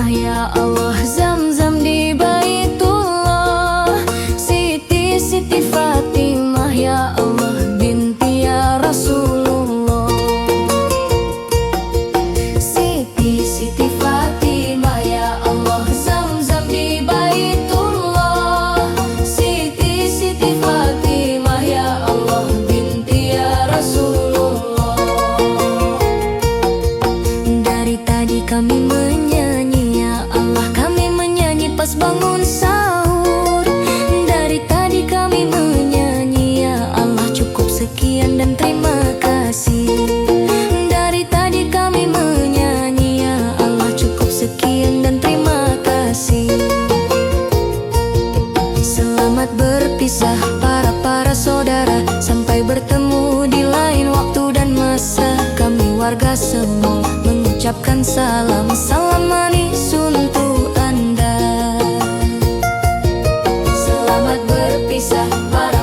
Fatimah ya Allah, Zam-zam di Baitullah. Siti Fatimah ya Allah, binti ya Rasulullah. Siti Fatimah ya Allah, Zam-zam di Baitullah. Siti Fatimah ya Allah, binti ya Rasulullah. Dari tadi kami menyanyi ya Allah, kami menyanyi pas bangun sahur. Dari tadi kami menyanyi ya Allah, cukup sekian dan terima kasih. Dari tadi kami menyanyi ya Allah, cukup sekian dan terima kasih. Selamat berpisah para saudara, sampai bertemu di lain waktu dan masa. Kami warga semua mengucapkan salam manis untuk Anda. Selamat berpisah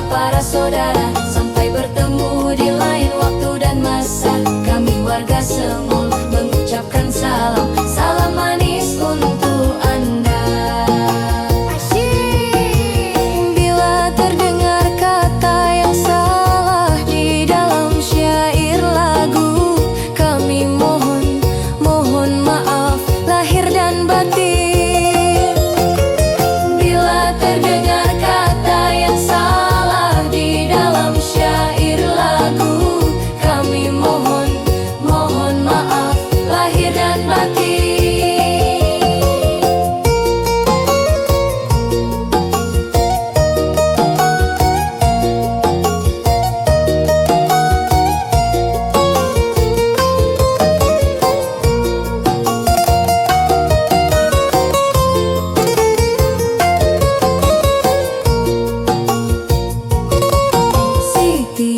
para saudara, sampai bertemu di lain waktu dan masa. Kami warga semua mengucapkan salam manis untuk Anda. Bila terdengar kata yang salah di dalam syair lagu, kami mohon maaf lahir dan batin. Bila terdengar kata yang salah di dalam syair lagu, kami mohon maaf lahir dan batin.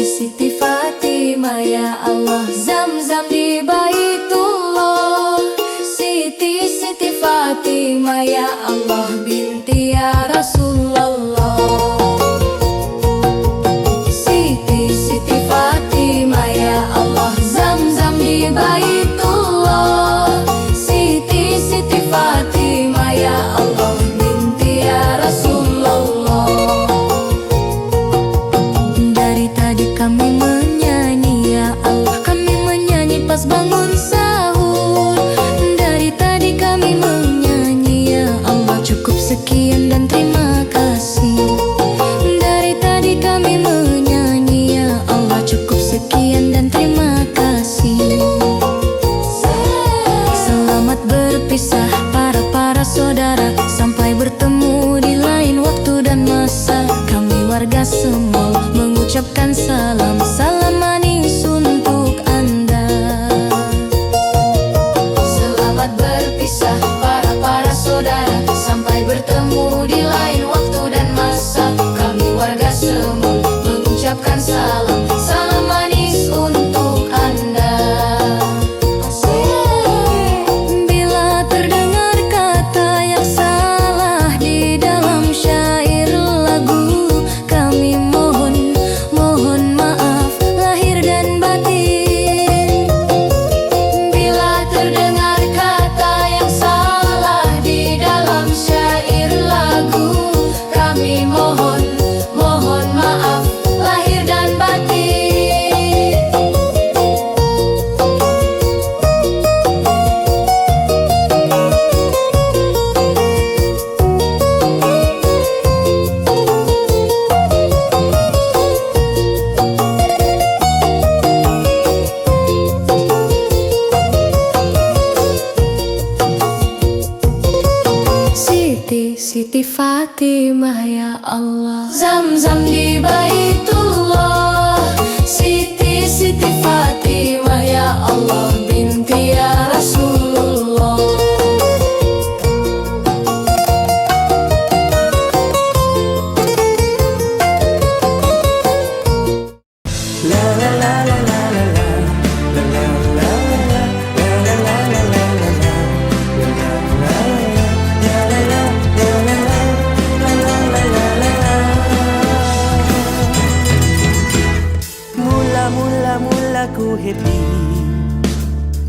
Siti Fatimah ya Allah, Zam-zam di Baitullah. Siti Fatimah ya Allah, binti ya Rasulullah. Siti Fatimah ya Allah, Zam-zam di Baitullah. Siti Fatimah ya Allah, binti ya Rasulullah. Dari tadi kami menyanyi ya Allah, kami menyanyi pas bangun sahur. Dari tadi kami menyanyi ya Allah, cukup sekian dan terima kasih. Dari tadi kami menyanyi ya Allah, cukup sekian dan terima kasih. Selamat berpisah para saudara, sampai bertemu di lain waktu dan masa. Kami warga semua mengucapkan salam manis untuk Anda. Selamat berpisah para saudara, sampai bertemu di lain waktu dan masa. Kami warga semua mengucapkan salam manis untuk Anda. Bila terdengar kata yang salah di dalam syair lagu, kami mohon maaf lahir dan batin. Bila terdengar kata yang salah di dalam syair lagu, kami mohon maaf lahir dan batin. Siti Fatimah ya Allah, Zam-zam di Baitullah. Siti Fatimah ya Allah, binti ya Rasulullah. Ku happy,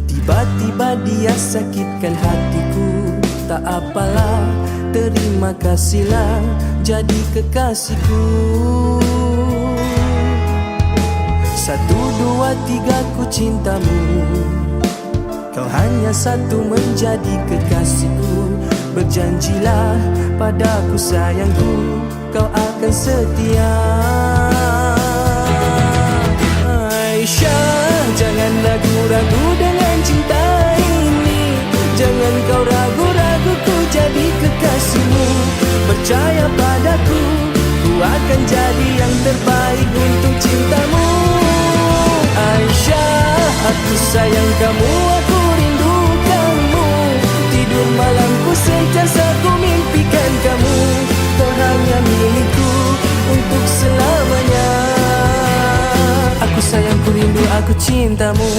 tiba-tiba dia sakitkan hatiku. tak apalah, terima kasihlah jadi kekasihku. 1, 2, 3 ku cintamu, kau hanya satu menjadi kekasihku. Berjanjilah padaku sayangku, kau akan setia. Aisyah, jangan ragu-ragu dengan cinta ini. Jangan kau ragu-ragu, ku jadi kekasihmu. Percaya padaku, ku akan jadi yang terbaik untuk cintamu. Aisyah, aku sayang kamu, aku rindu kamu. Tidur malamku sentiasa ku mimpikan kamu. Kau hanya milikku untuk selamanya. Aku sayang, ku rindu, aku cintamu.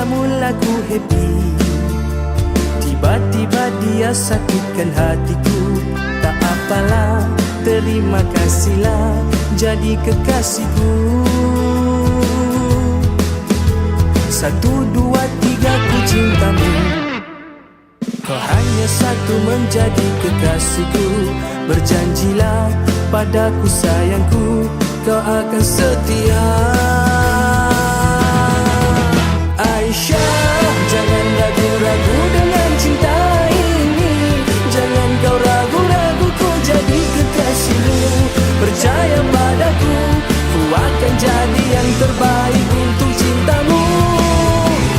Mula ku happy, tiba-tiba dia sakitkan hatiku. Tak apalah, terima kasihlah jadi kekasihku. 1, 2, 3 ku cintamu, kau hanya satu menjadi kekasihku. Berjanjilah padaku sayangku, kau akan setia. Aisyah, jangan ragu-ragu dengan cinta ini. Jangan kau ragu-ragu, ku jadi kekasihmu. Percaya padaku, ku akan jadi yang terbaik untuk cintamu.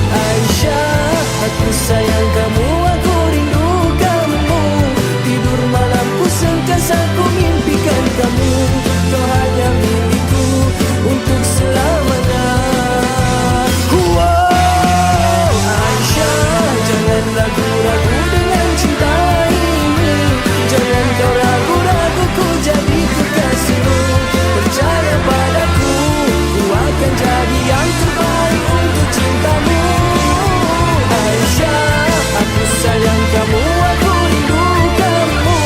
Aisyah, aku sayang kamu, aku rindu kamu. Tidur malamku sentiasa ku mimpikan kamu. Kau hanya milikku untuk selamanya. Jangan ragu-ragu dengan cinta ini. Jangan kau ragu-ragu, ku jadi kekasihmu. Percaya padaku, ku akan jadi yang terbaik untuk cintamu. Aisyah, aku sayang kamu, aku rindu kamu.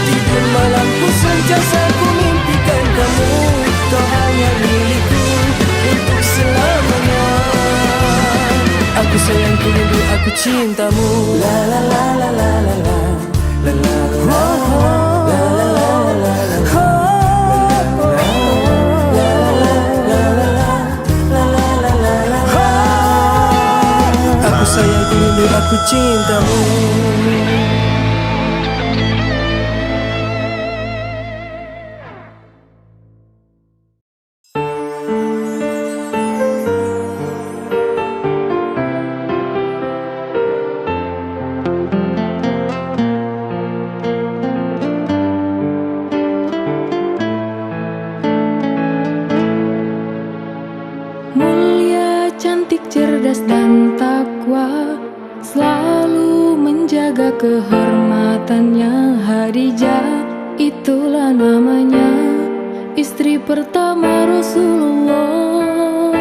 Tidur malamku sentiasa ku mimpikan kamu. Kau hanya milikku untuk selamanya. Aku sayang, ku rindu, aku cintamu. La la la la la la la la la la la la la la. Aku sayang, ku rindu, aku cintamu. Cerdas dan takwa, selalu menjaga kehormatannya. Khadijah, itulah namanya, istri pertama Rasulullah.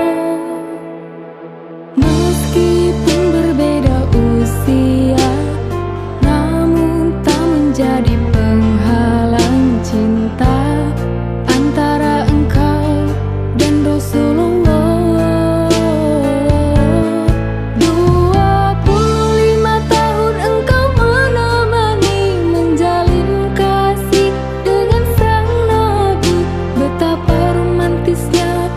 Meskipun berbeda usia, namun tak menjadi penghalang cinta antara engkau dan Rasulullah. 25 tahun engkau menemani, menjalin kasih dengan sang Nabi. Betapa romantisnya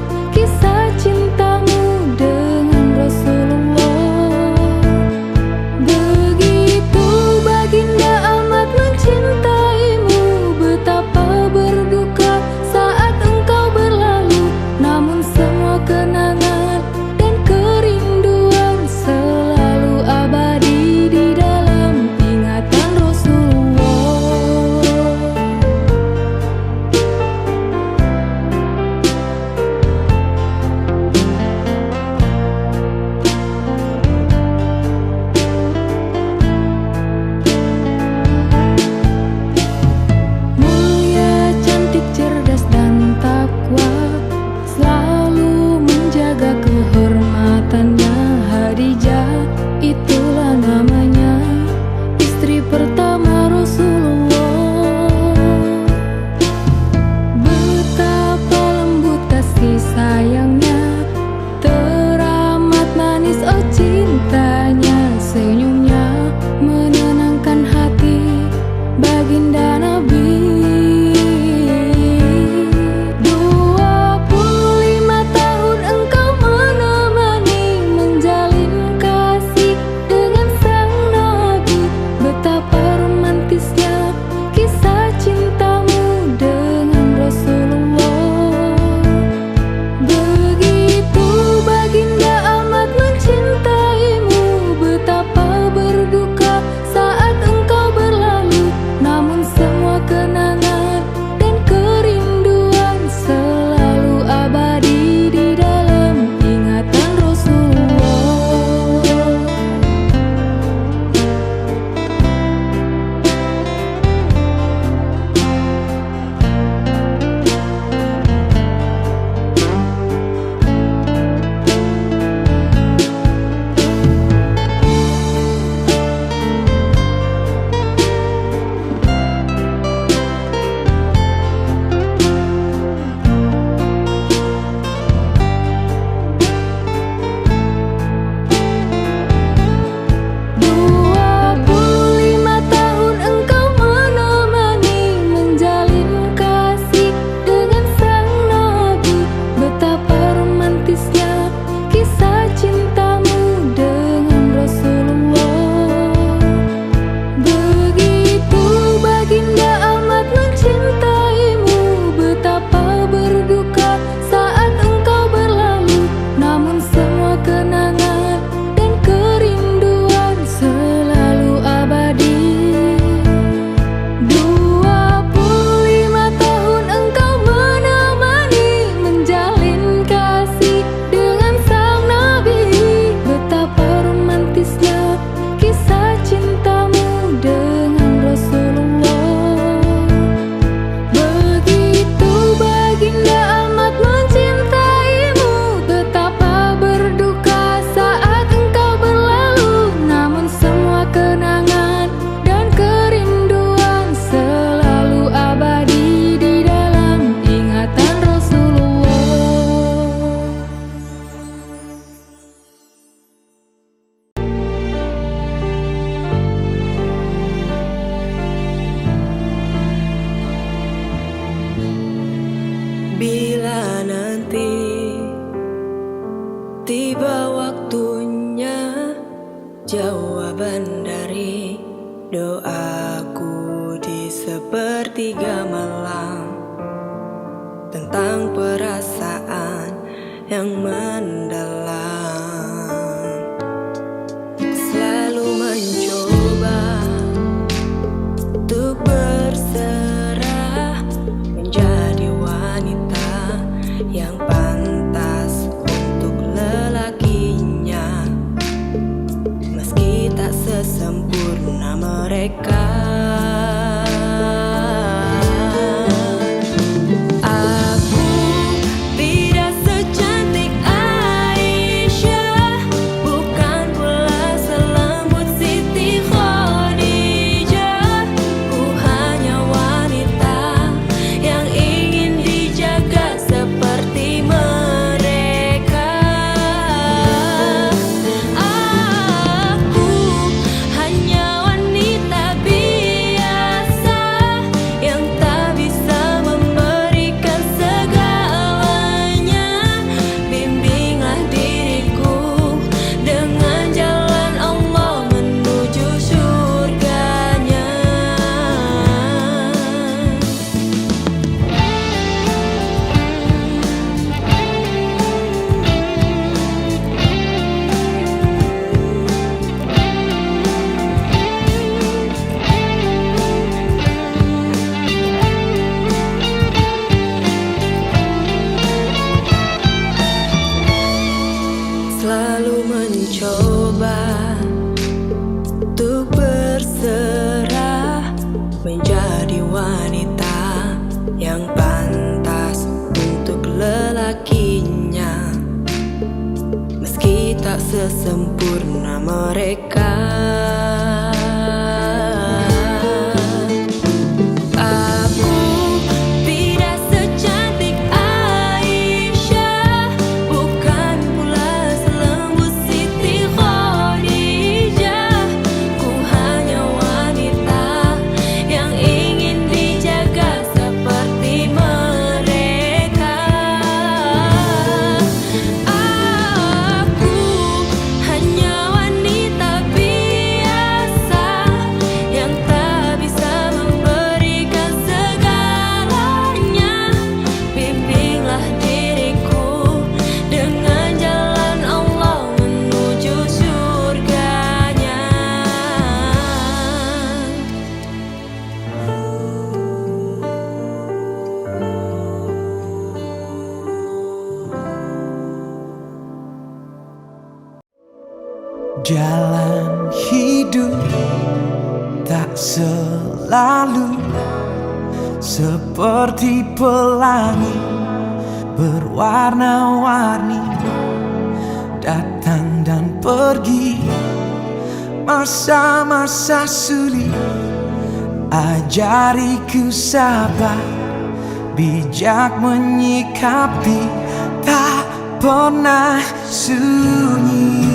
betapa romantisnya kisah cintamu dengan Rasulullah. Begitu baginda amat mencintaimu, betapa berduka saat engkau berlalu. Namun semua kenangan dan kerinduan selalu abadi di dalam ingatan Rasulullah. Bila nanti tiba waktunya, jawaban dari doaku di sepertiga malam, tentang perasaan yang mendalam, selalu mencoba untuk berserah menjadi wanita yang pantas untuk lelakinya, meski tak sesempurna mereka. Selalu mencoba untuk berserah menjadi wanita yang pantas untuk lelakinya, meski tak sesempurna mereka. Hanya wanita biasa Jalan hidup tak selalu seperti pelangi berwarna-warni, datang dan pergi. Masa-masa sulit ajariku sabar, bijak menyikapi, tak pernah sunyi.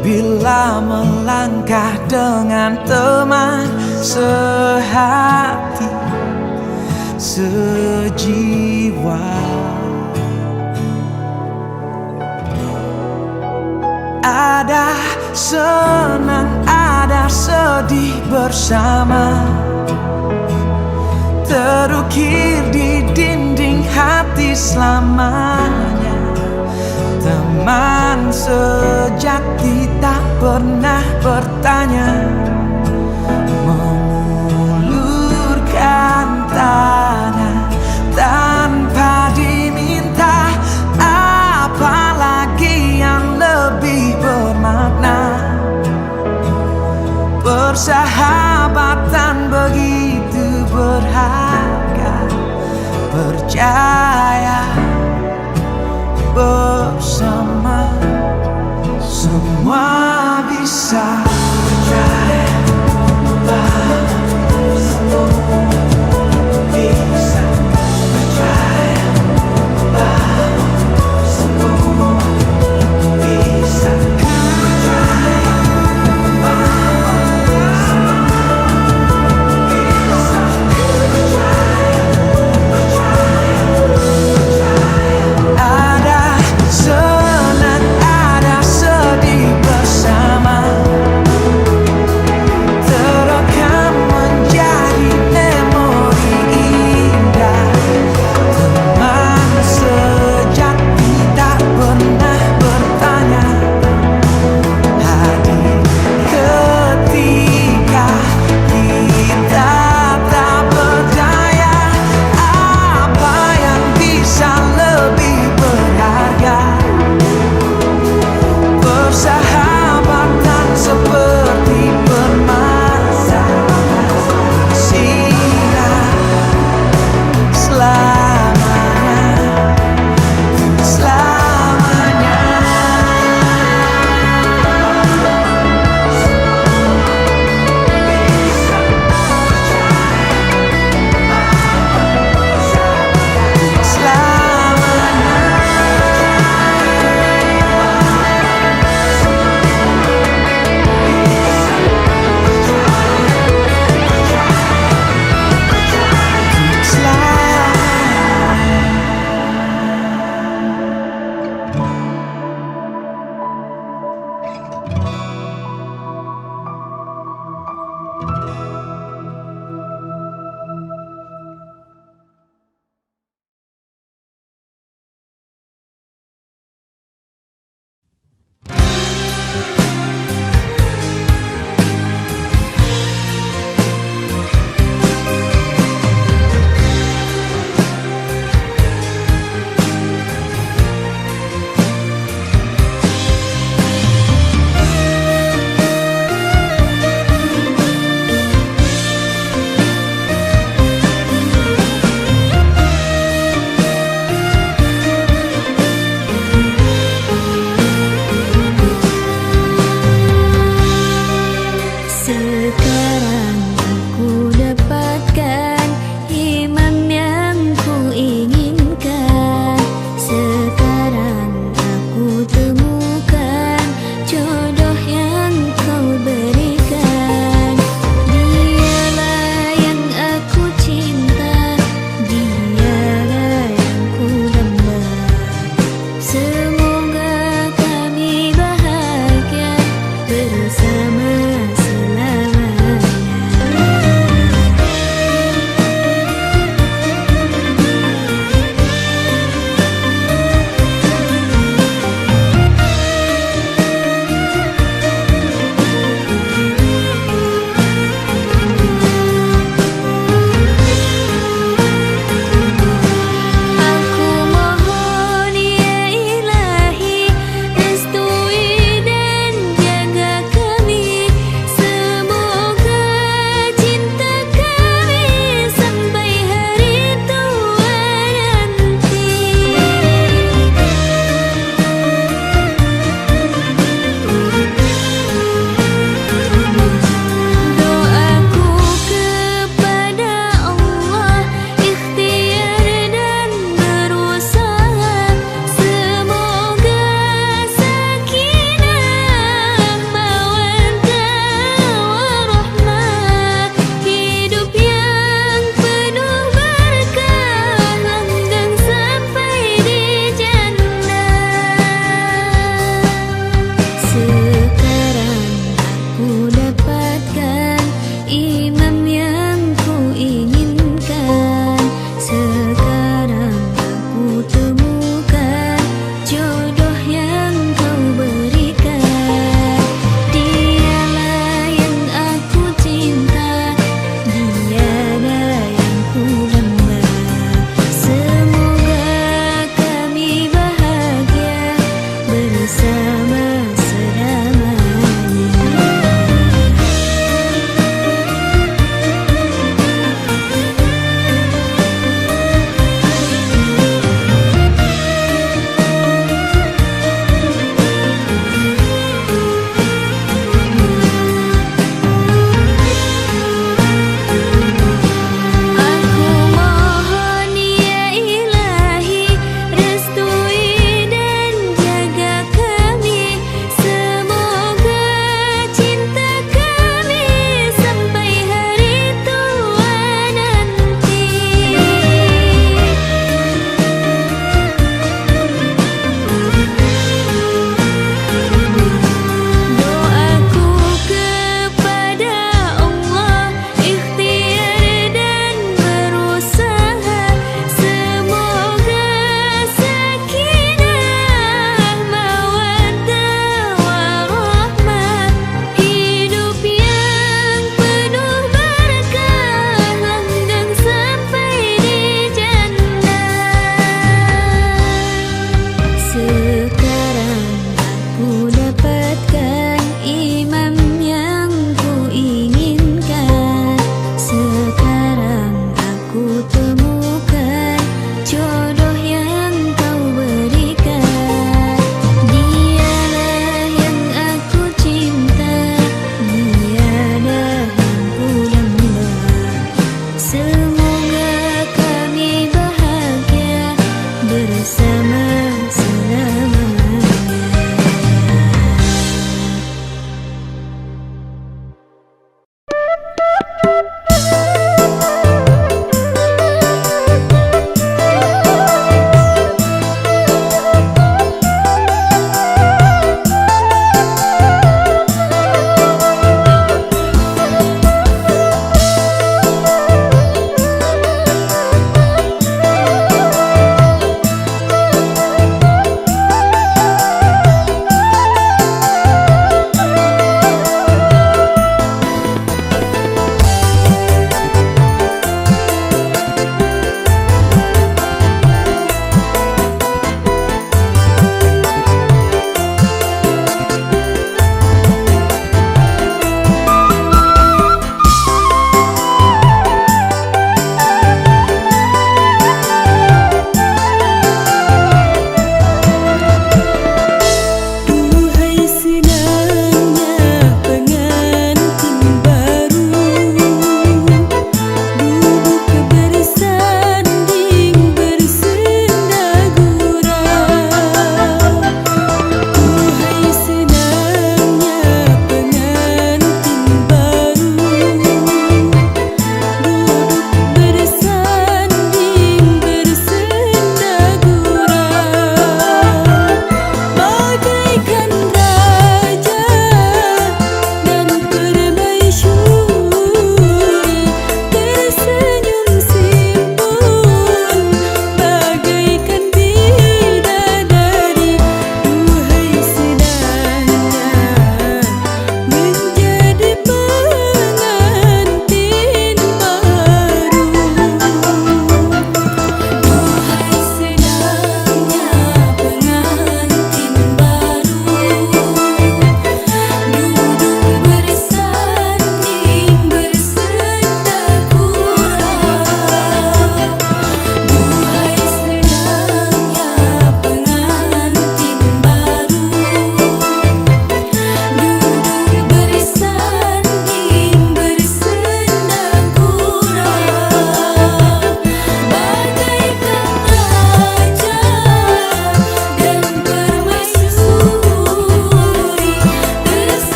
Bila melangkah dengan teman sehati, sejiwa, ada senang, ada sedih bersama, terukir di dinding hati selamanya. Teman sejati tak pernah bertanya, mengulurkan tangan tanpa diminta, apalagi yang lebih bermakna. Persahabatan begitu berharga, percaya bersama semua bisa. Percaya bahwa semua bisa. Percaya bahwa semua bisa. Percaya bahwa semua bisa. Ada senang, ada sedih bersama,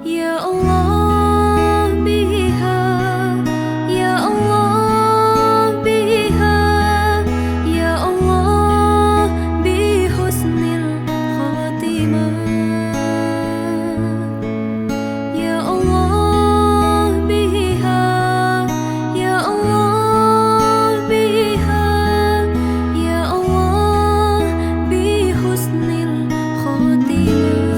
Ya Allah biha, Ya Allah biha, Ya Allah bi husnil khatimah. Ya Allah biha, Ya Allah biha, Ya Allah bi husnil khatimah.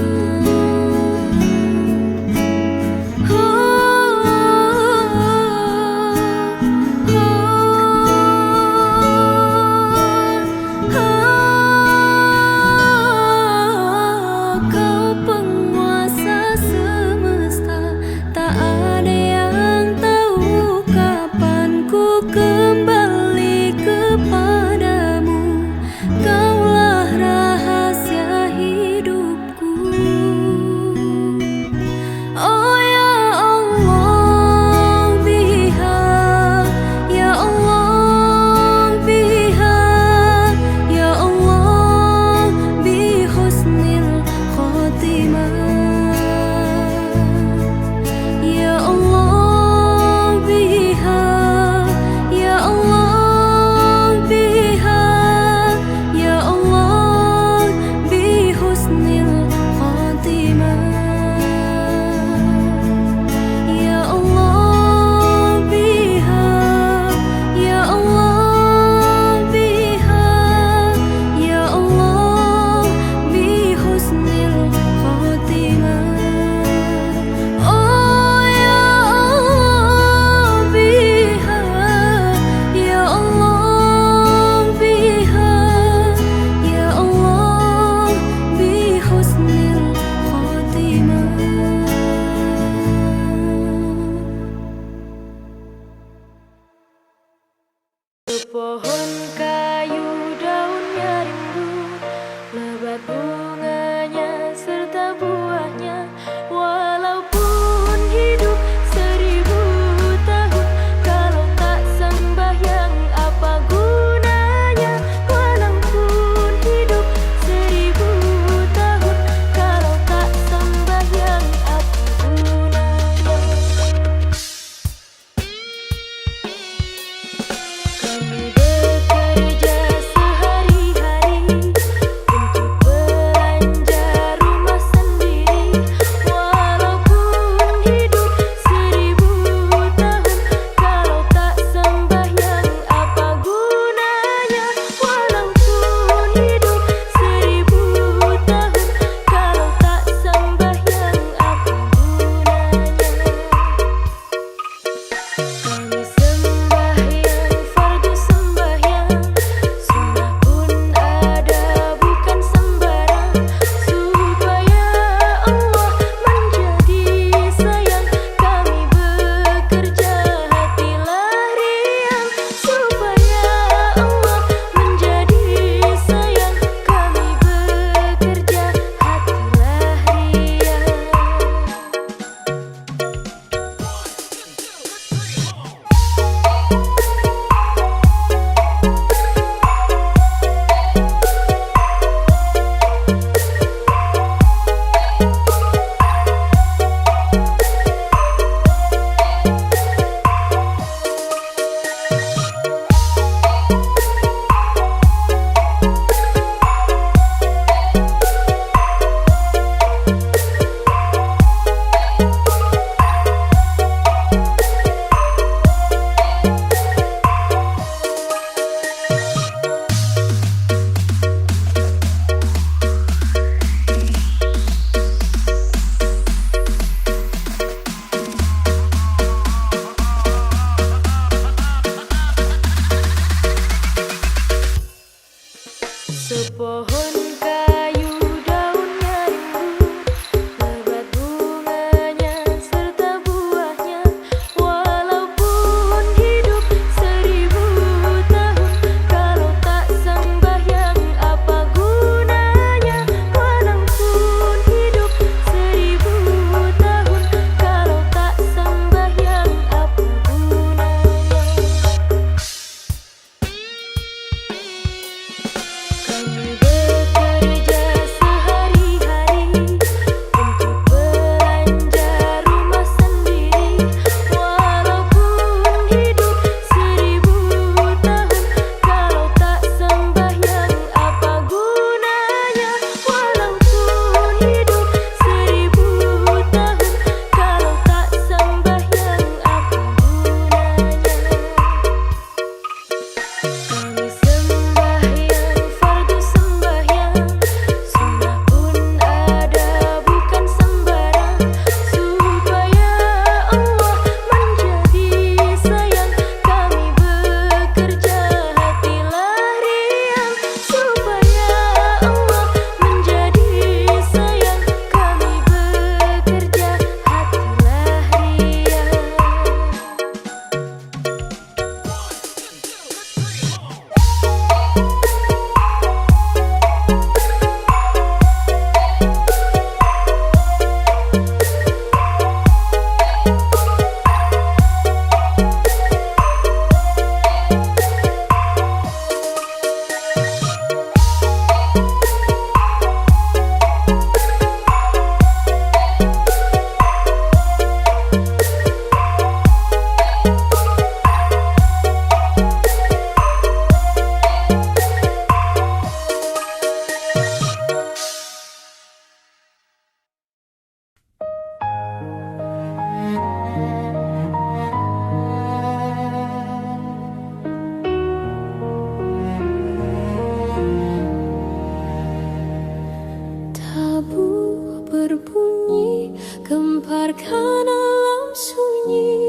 Gemparkan alam sunyi,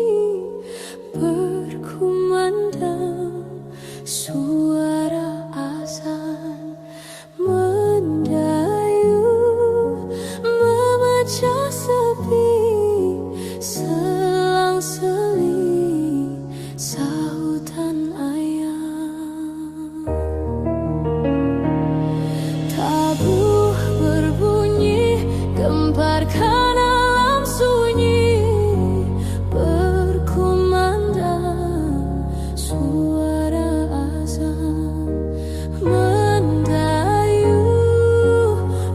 berkumandang suara azan mendayu, memecah sepi, selang-seling sahutan ayam. Tabuh berbunyi, gemparkan alam sunyi, berkumandang suara azan mendayu,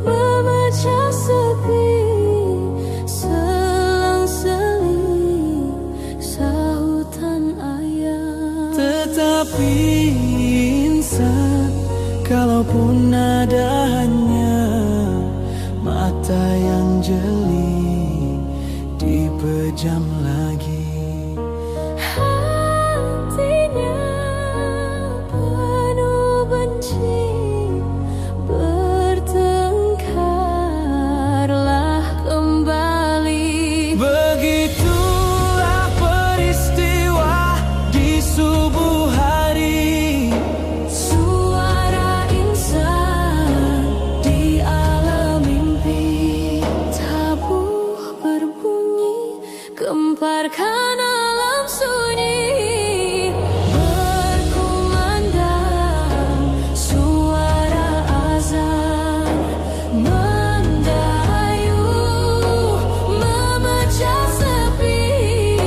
memecah sepi, selang-seling sahutan ayam. Tetapi insan, kalaupun ada hanya mata yang jeli, dipejam lagi. Hatinya penuh benci, bertengkarlah kembali. Begitulah peristiwa di subuh hari. Suara insan di alam mimpi, tabuh berbunyi, gemparkan alam sunyi, berkumandang suara azan mendayu, memecah sepi,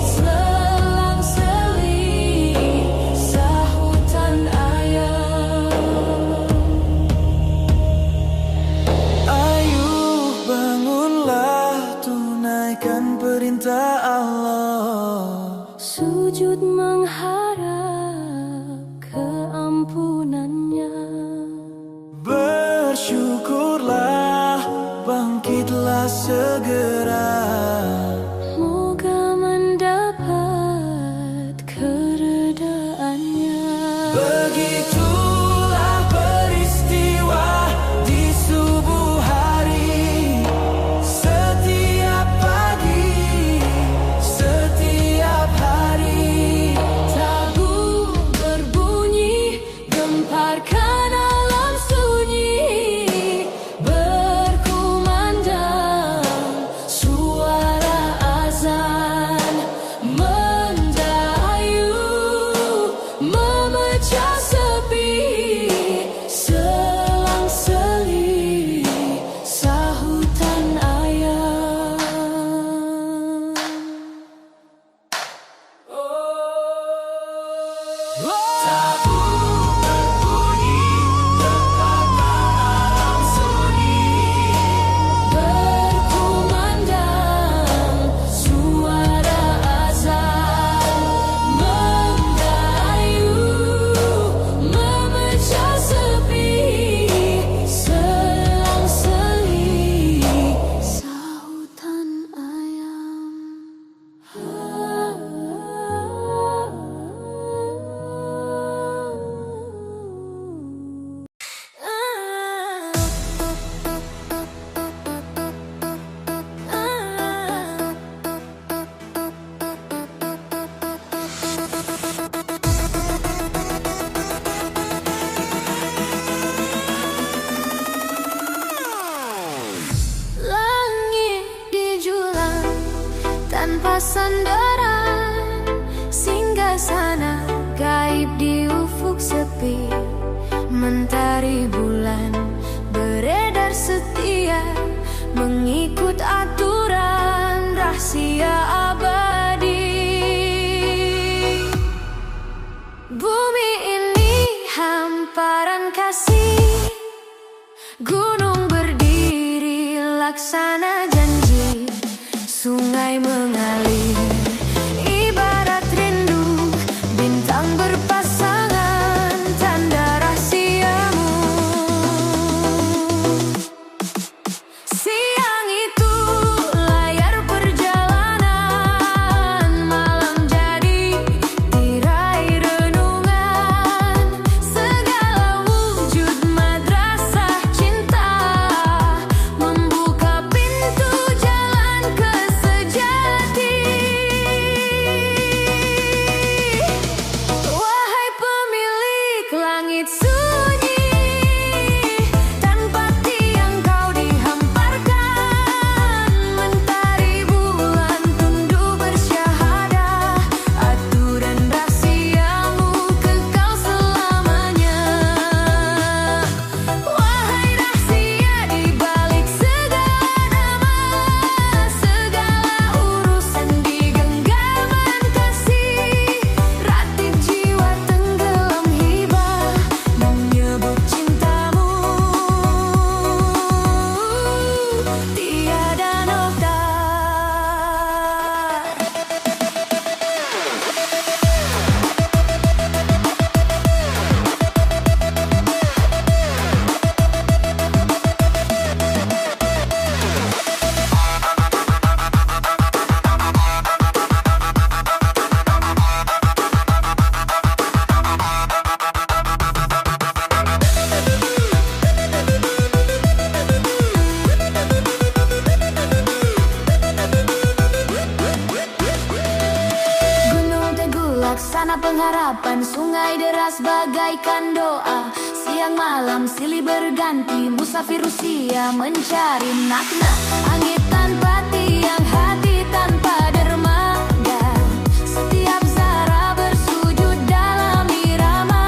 selang-seling sahutan ayam. Ayo bangunlah, tunaikan perintah Allah. Sujud mengharap keampunannya. Bersyukurlah, bangkitlah segera. Moga mendapat keredaannya. Begitulah peristiwa di subuh hari. Setiap pagi, setiap hari. Tabuh berbunyi, gemparkan alam sunyi, berkumandang suara azan mendayu, memecah sepi, selang-seling sahutan ayam. Berkumandang suara azan mendayu, memecah sepi, selang-seling sahutan ayam. Langit dijulang tanpa sandaran, singgasana gaib di ufuk sepi. Mentari bulan beredar setia, mengikut aturan rahasia abadi. Bumi ini hamparan kasih, gunung berdiri laksana janji, sungai mengalir ibarat rindu, bintang berpasangan tanda rahasiamu. Siang itu layar perjalanan, malam jadi tirai renungan, segala wujud madrasah cinta membuka pintu jalan ke pengharapan, sungai deras bagaikan doa. Siang malam silih berganti, musafir usia mencari makna. Angin tanpa tiang, hati tanpa dermaga. Setiap zara bersujud dalam irama.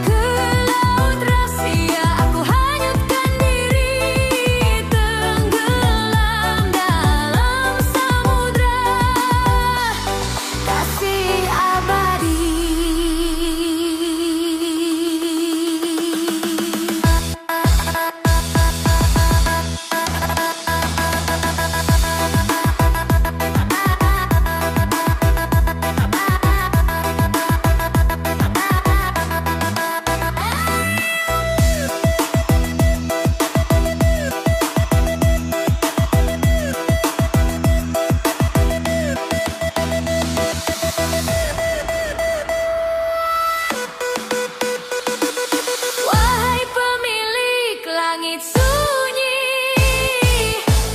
Ke laut rahasia aku hanyutkan diri, tenggelam dalam samudra kasih abadi. Wahai pemilik langit sunyi,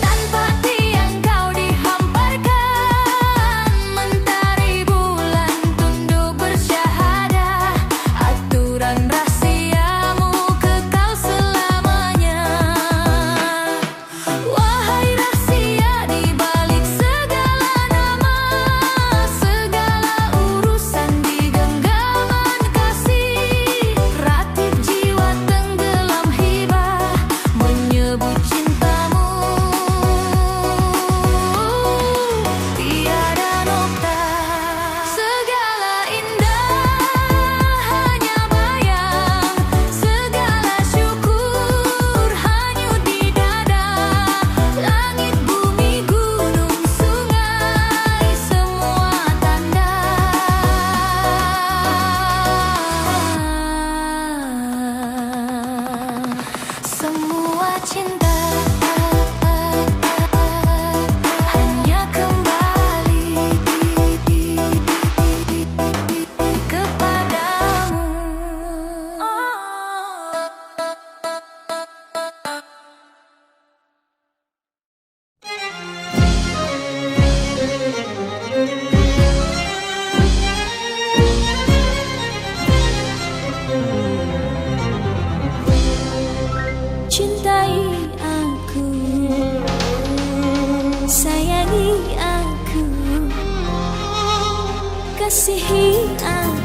tanpa tiang kau dihamparkan. Mentari bulan tunduk bersyahadah, aturan rahasiamu kekal selamanya. Wahai rahasia di balik segala nama, segala urusan di genggaman kasih. Ratib jiwa tenggelam hibah, menyebut cintamu tiada nokta. Segala indah hanya bayang, segala syukur hanyut di dada. Langit, bumi, gunung, sungai, semua tanda. Semua cinta hanya kembali kepadamu. Cintai aku, sayangi aku, kasihi aku.